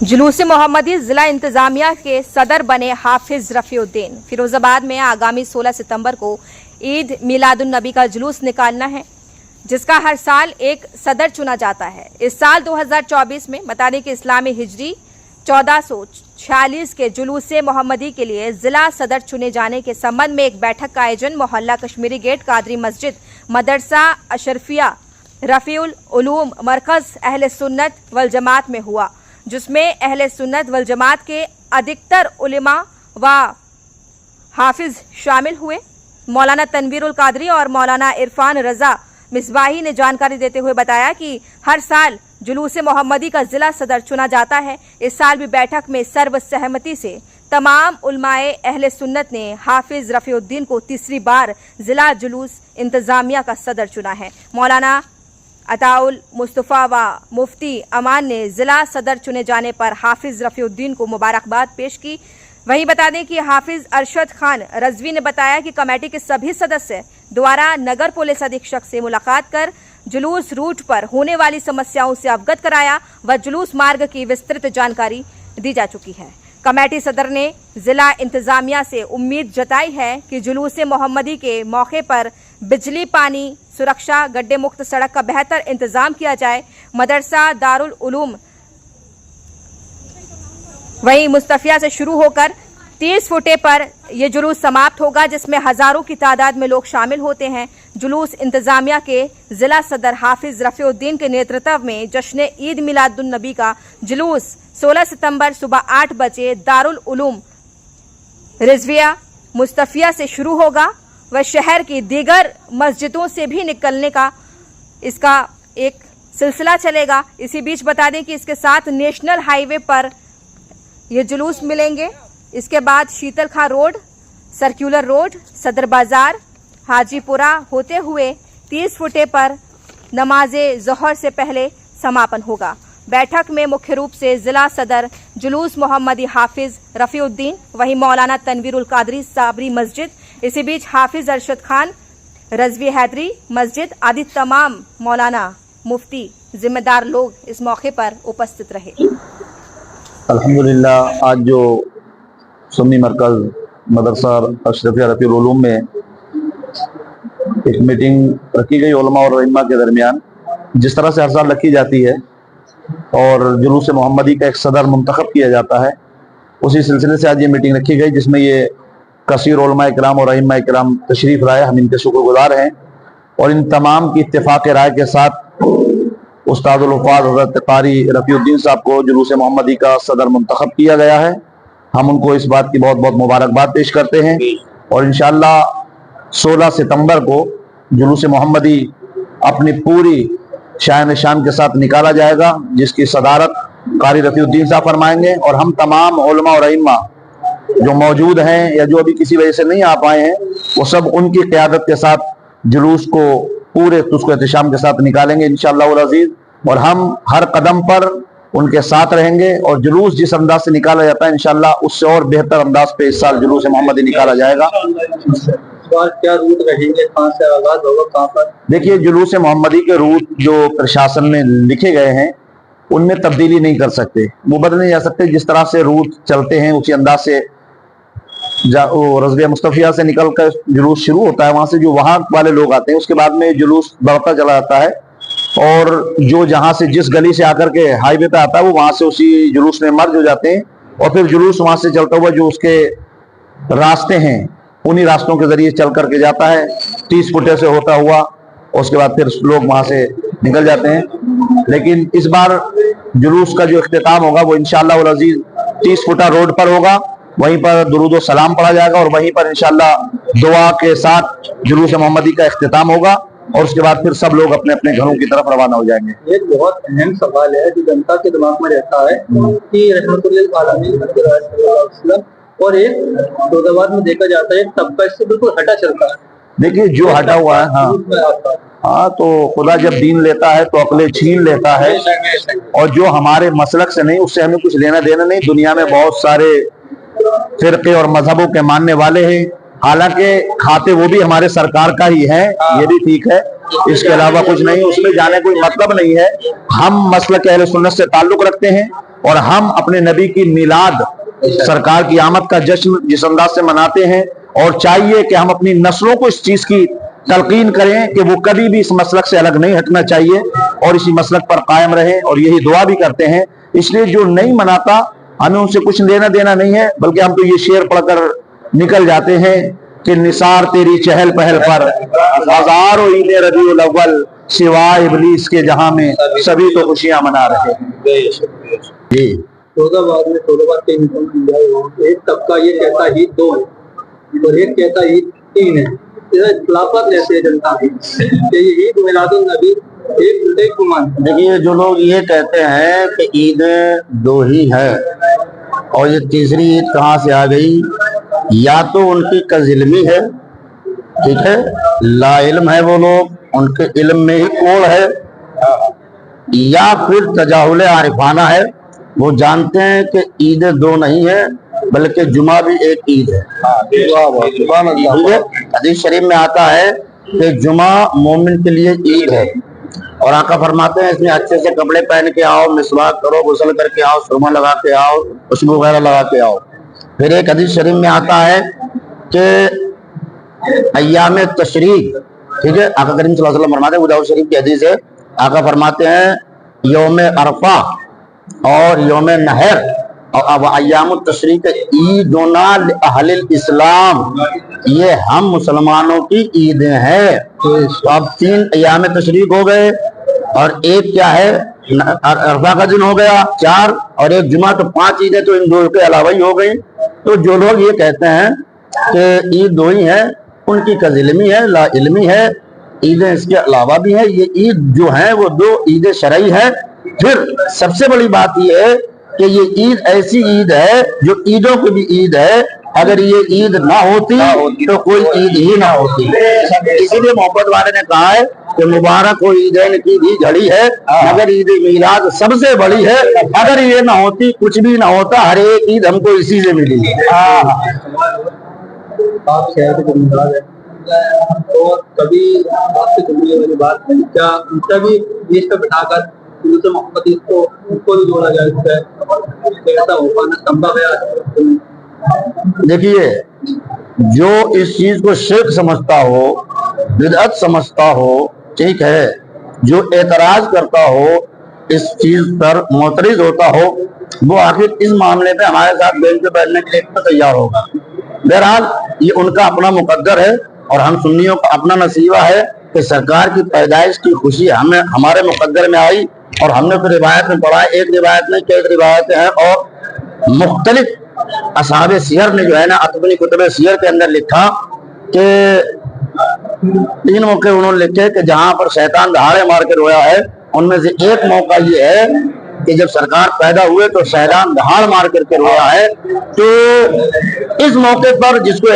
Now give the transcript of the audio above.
जुलूस मोहम्मदी जिला इंतजामिया के सदर बने हाफिज रफीउद्दीन। फिरोजाबाद में आगामी 16 सितंबर को ईद मिलादुन नबी का जुलूस निकालना है, जिसका हर साल एक सदर चुना जाता है। इस साल 2024 में बता दें कि इस्लामी हिजरी 1446 के जुलूस मोहम्मदी के लिए जिला सदर चुने जाने के संबंध में एक बैठक का आयोजन मोहल्ला कश्मीरी गेट कादरी मस्जिद मदरसा अशरफिया रफीउल उलूम मरकज अहले सुन्नत वल जमात में हुआ, जिसमें अहले सुन्नत वल जमात के अधिकतर उलेमा व हाफिज शामिल हुए। मौलाना तनवीरुल कादरी और मौलाना इरफान रजा मिसबाही ने जानकारी देते हुए बताया कि हर साल जुलूस मोहम्मदी का जिला सदर चुना जाता है। इस साल भी बैठक में सर्वसहमति से तमाम उलमाए अहले सुन्नत ने हाफिज रफीउद्दीन को तीसरी बार जिला जुलूस इंतजामिया का सदर चुना है। मौलाना अताउल मुस्तफ़ा व मुफ्ती अमान ने जिला सदर चुने जाने पर हाफिज रफीउद्दीन को मुबारकबाद पेश की। वहीं बता दें कि हाफिज अरशद खान रजवी ने बताया कि कमेटी के सभी सदस्य द्वारा नगर पुलिस अधीक्षक से मुलाकात कर जुलूस रूट पर होने वाली समस्याओं से अवगत कराया व जुलूस मार्ग की विस्तृत जानकारी दी जा चुकी है। कमेटी सदर ने जिला इंतजामिया से उम्मीद जताई है कि जुलूस मोहम्मदी के मौके पर बिजली, पानी, सुरक्षा, गड्ढे मुक्त सड़क का बेहतर इंतजाम किया जाए। मदरसा दारुल उलूम वहीं मुस्तफिया से शुरू होकर 30 फुटे पर यह जुलूस समाप्त होगा, जिसमें हजारों की तादाद में लोग शामिल होते हैं। जुलूस इंतजामिया के जिला सदर हाफिज रफीउद्दीन के नेतृत्व में जश्न ईद मिलादुन नबी का जुलूस 16 सितंबर सुबह 8 बजे दारुल उलूम रिजविया मुस्तफिया से शुरू होगा व शहर की दीगर मस्जिदों से भी निकलने का इसका एक सिलसिला चलेगा। इसी बीच बता दें कि इसके साथ नेशनल हाईवे पर ये जुलूस मिलेंगे। इसके बाद शीतल खां रोड, सर्कुलर रोड, सदर बाजार, हाजीपुरा होते हुए 30 फुटे पर नमाजे ज़ोहर से पहले समापन होगा। बैठक में मुख्य रूप से जिला सदर जुलूस मोहम्मदी हाफिज रफीउद्दीन, वहीं मौलाना तनवीरुल कादरी साबरी मस्जिद, इसी बीच हाफिज अरशद खान रजवी हैदरी मस्जिद आदि तमाम मौलाना, मुफ्ती, जिम्मेदार लोग इस मौके पर उपस्थित रहे। अल्हम्दुलिल्लाह, आज जो सुन्नी मरकज मदरसा अशरफिया रफीउल उलूम में एक मीटिंग रखी गई उलमा और रहीमा के दरमियान, जिस तरह से हर साल रखी जाती है और जुलूस मोहम्मदी का एक सदर मुंतखब किया जाता है, उसी सिलसिले से आज ये मीटिंग रखी गई, जिसमें ये कसीर उलमा इकराम और रहीमा इकराम तशरीफ लाए। हम इनके शुक्रगुजार हैं और इन तमाम की इत्तेफाक राय के साथ उस्तादुल वफ़ाद हज़रत क़ारी रफीउद्दीन साहब को जुलूस मोहम्मदी का सदर मुंतखब किया गया है। हम उनको इस बात की बहुत बहुत मुबारकबाद पेश करते हैं और इंशाअल्लाह 16 सितंबर को जुलूस मोहम्मदी अपनी पूरी शान शान के साथ निकाला जाएगा, जिसकी सदारत क़ारी रफीउद्दीन साहब फरमाएंगे और हम तमाम उलमा और रहीमा जो मौजूद हैं या जो अभी किसी वजह से नहीं आ पाए हैं, वो सब उनकी क़यादत के साथ जुलूस को पूरे उसको एहतिशाम के साथ निकालेंगे इंशाअल्लाह अज़ीज़। और हम हर कदम पर उनके साथ रहेंगे और जुलूस जिस अंदाज से निकाला जाता है इंशाअल्लाह उससे और बेहतर अंदाज पे इस साल जुलूस मोहम्मदी निकाला जाएगा। क्या रूट रहेंगे, कहाँ से आगाज होगा, कहाँ पर? देखिए, जुलूस मोहम्मदी के रूट जो प्रशासन में लिखे गए हैं उनमें तब्दीली नहीं कर सकते, वो बदल नहीं जा सकते। जिस तरह से रूट चलते हैं उसी अंदाज से रज़विया मुस्तफिया से निकल कर जुलूस शुरू होता है, वहां से जो वहां वाले लोग आते हैं उसके बाद में जुलूस बढ़ता चला जाता है और जो जहां से जिस गली से आकर के हाईवे पे आता है वो वहां से उसी जुलूस में मर्ज हो जाते हैं और फिर जुलूस वहां से चलता हुआ जो उसके रास्ते हैं उन्हीं रास्तों के जरिए चल करके जाता है 30 फुटे से होता हुआ, उसके बाद फिर लोग वहां से निकल जाते हैं। लेकिन इस बार जुलूस का जो इख्तिताम होगा वो इंशाअल्लाह अज़ीज़ 30 फुटा रोड पर होगा, वहीं पर दुरूद व सलाम पढ़ा जाएगा और वहीं पर इंशाअल्लाह दुआ के साथ जुलूस मोहम्मदी का इख्तिताम होगा और उसके बाद फिर सब लोग अपने अपने घरों की तरफ रवाना हो जाएंगे। एक बहुत अहम सवाल है जो जनता के दिमाग में रहता है कि रहमतुल्लिल आलमीन और एक फिरोजाबाद में देखा जाता है तबका इससे बिल्कुल हटा चलता है। देखिए, जो हटा हुआ है, हाँ, तो खुदा जब दीन लेता है तो अक्लें छीन लेता है और जो हमारे मसलक से नहीं उससे हमें कुछ लेना देना नहीं। दुनिया में बहुत सारे फिरके और मजहबों के मानने वाले हैं, हालांकि खाते वो भी हमारे सरकार का ही है, ये भी ठीक है, اس کے علاوہ کچھ نہیں. اس میں جانے کوئی مطلب نہیں ہے. ہم مسلک اہل سنت سے تعلق رکھتے ہیں اور ہم اپنے نبی کی میلاد سرکار کی آمد کا جشن جس انداز سے مناتے ہیں, اور چاہیے کہ ہم اپنی نسلوں کو اس چیز کی تلقین کریں کہ وہ کبھی بھی اس مسلک سے الگ نہیں ہٹنا چاہیے اور اسی مسلک پر قائم رہیں, اور یہی دعا بھی کرتے ہیں. اس لیے جو نہیں مناتا ہمیں ان سے کچھ لینا دینا نہیں ہے, بلکہ ہم تو یہ شعر پڑھ کر نکل جاتے ہیں کہ نثار تیری چہل پہل پر ہزاروں عید ربیع الاول سوائے ابلیس کے جہاں میں سبھی تو خوشیاں منا رہے ہیں. جی فیروز آباد کے ایک طبقہ یہ کہتا ہے عید 2 ہے اور ایک کہتا ہے عید 3 ہے. اختلافات رہتے ہیں جنتا کی کہ یہ عید میلاد النبی ایک دوسرے کو مانتے ہیں. دیکھیے, جو لوگ یہ کہتے ہیں کہ عید 2 ہی ہے اور یہ تیسری عید کہاں سے آ گئی, یا تو ان کی کذلمی ہے, ٹھیک ہے, لا علم ہے وہ لوگ, ان کے علم میں ہی کوڑ ہے, یا پھر تجاہل عارفانہ ہے. وہ جانتے ہیں کہ عید 2 نہیں ہے بلکہ جمعہ بھی ایک عید ہے. حدیث شریف میں آتا ہے کہ جمعہ مومن کے لیے عید ہے, اور آقا فرماتے ہیں اس میں اچھے سے کپڑے پہن کے آؤ, مسواک کرو, غسل کر کے آؤ, سرما لگا کے آؤ, خوشبو وغیرہ لگا کے آؤ. پھر ایک حدیث شریف میں آتا ہے کہ ایام تشریق, ٹھیک ہے, آقا کریم صلی اللہ علیہ وسلم فرماتے ہیں, ابو داؤد شریف کی حدیث ہے, آقا فرماتے ہیں یوم عرفہ اور یوم نحر اور اب ایام التشریق عیدنا لأہل الاسلام, یہ ہم مسلمانوں کی عیدیں ہیں. تو اب 3 ایام تشریق ہو گئے اور ایک کیا ہے عرفہ کا دن ہو گیا 4, اور ایک جمعہ, تو 5 عیدیں تو ان 2 کے علاوہ ہی ہو گئی. تو جو لوگ یہ کہتے ہیں کہ عید 2 ہی ہے, ان کی کذلمی ہے, لا علمی ہے. عیدیں اس کے علاوہ بھی ہیں. یہ عید جو ہیں وہ 2 عید شرعی ہے. پھر سب سے بڑی بات یہ ہے کہ یہ عید ایسی عید ہے جو عیدوں کی بھی عید ہے. اگر یہ عید نہ ہوتی تو کوئی عید ہی نہ ہوتی. اسی لیے محبت والے نے کہا ہے کہ مبارک ہو عیدین کی بھی گھڑی ہے, مگر عید میلاد سب سے بڑی ہے. اگر یہ نہ ہوتی کچھ بھی نہ ہوتا, ہر ایک عید ہم کو اسی سے ملی. آپ شہر کے مزاج ہے اور کبھی آپ سے جملے والی بات کیا ان کا بھی بیچ پہ بٹھا کر سے محبت کو بھی جوڑا جائے, ایسا ہو پانا سمبھو ہے؟ دیکھیے, جو اس چیز کو شرک سمجھتا ہو, بدعت سمجھتا ہو, ٹھیک ہے, جو اعتراض کرتا ہو, اس چیز پر معترض ہوتا ہو, وہ آخر اس معاملے پہ ہمارے ساتھ بینچ پہ بیٹھنے کے لیے تیار ہوگا. بہرحال یہ ان کا اپنا مقدر ہے اور ہم سنیوں کا اپنا نصیبہ ہے کہ سرکار کی پیدائش کی خوشی ہمارے مقدر میں آئی, اور ہم نے پھر روایت میں پڑھا, ایک روایت میں کئی روایتیں ہیں, اور مختلف اصحاب سیر نے جو ہے نا اپنی کتب سیر کے اندر لکھا کہ 3 موقع انہوں نے لکھے کہ جہاں پر شیطان دہاڑے مار کے رویا ہے. ان میں سے ایک موقع یہ ہے کہ جب سرکار پیدا ہوئے تو شیطان دہاڑ مار کر کے رویا ہے. تو اس موقع پر جس کو